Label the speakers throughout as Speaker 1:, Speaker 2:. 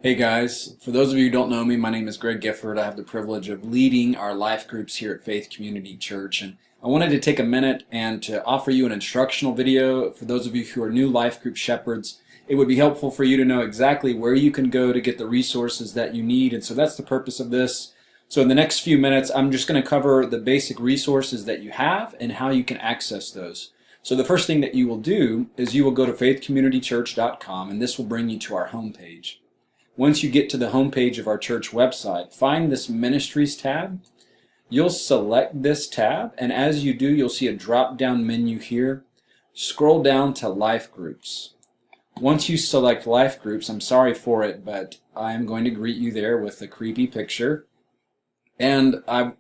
Speaker 1: Hey guys, for those of you who don't know me, my name is Greg Gifford. I have the privilege of leading our life groups here at Faith Community Church, and I wanted to take a minute and to offer you an instructional video. For those of you who are new life group shepherds, it would be helpful for you to know exactly where you can go to get the resources that you need, and so that's the purpose of this. So in the next few minutes, I'm just going to cover the basic resources that you have and how you can access those. So the first thing that you will do is you will go to faithcommunitychurch.com, and this will bring you to our homepage. Once you get to the homepage of our church website, find this Ministries tab. You'll select this tab, and as you do, you'll see a drop-down menu here. Scroll down to Life Groups. Once you select Life Groups, I'm sorry for it, but I'm going to greet you there with a creepy picture. And I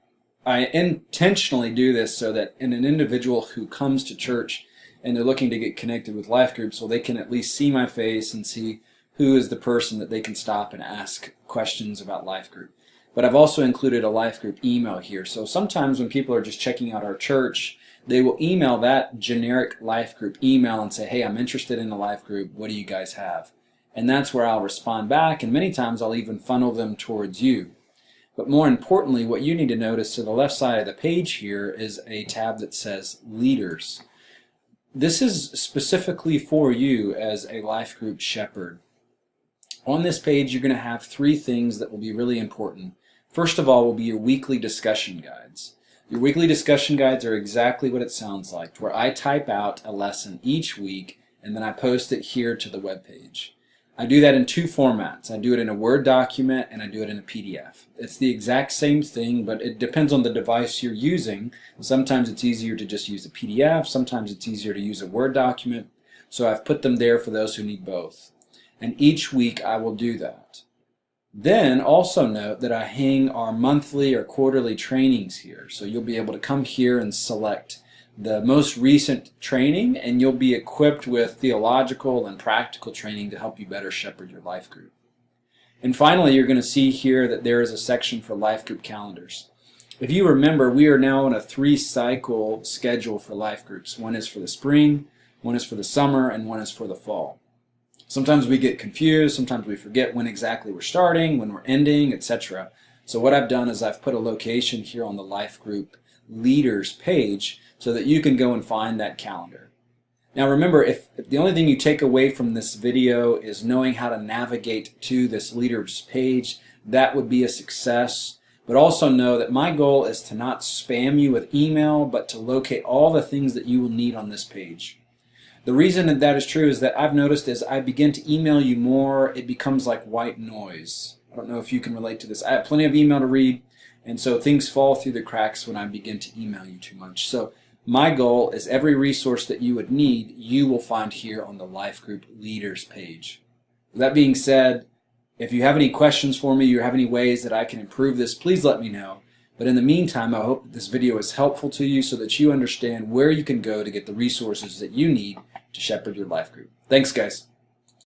Speaker 1: intentionally do this so that an individual who comes to church and they're looking to get connected with Life Groups, well, they can at least see my face and see who is the person that they can stop and ask questions about Life Group. But I've also included a Life Group email here. So sometimes when people are just checking out our church, they will email that generic Life Group email and say, hey, I'm interested in a Life Group. What do you guys have? And that's where I'll respond back, and many times I'll even funnel them towards you. But more importantly, what you need to notice to the left side of the page here is a tab that says Leaders. This is specifically for you as a Life Group shepherd. On this page, you're going to have three things that will be really important. First of all will be your weekly discussion guides. Your weekly discussion guides are exactly what it sounds like, where I type out a lesson each week and then I post it here to the web page. I do that in two formats. I do it in a Word document and I do it in a PDF. It's the exact same thing, but it depends on the device you're using. Sometimes it's easier to just use a PDF. Sometimes it's easier to use a Word document. So I've put them there for those who need both. And each week I will do that. Then also note that I hang our monthly or quarterly trainings here. So you'll be able to come here and select the most recent training, and you'll be equipped with theological and practical training to help you better shepherd your life group. And finally, you're going to see here that there is a section for life group calendars. If you remember, we are now on a 3-cycle schedule for life groups. One is for the spring, one is for the summer, and one is for the fall. Sometimes we get confused, sometimes we forget when exactly we're starting, when we're ending, etc. So what I've done is I've put a location here on the Life Group Leaders page so that you can go and find that calendar. Now remember, if the only thing you take away from this video is knowing how to navigate to this Leaders page, that would be a success. But also know that my goal is to not spam you with email, but to locate all the things that you will need on this page. The reason that is true is that I've noticed as I begin to email you more, it becomes like white noise. I don't know if you can relate to this. I have plenty of email to read, and so things fall through the cracks when I begin to email you too much. So my goal is every resource that you would need, you will find here on the Life Group Leaders page. With that being said, if you have any questions for me, or have any ways that I can improve this, please let me know. But in the meantime, I hope that this video is helpful to you so that you understand where you can go to get the resources that you need to shepherd your life group. Thanks, guys.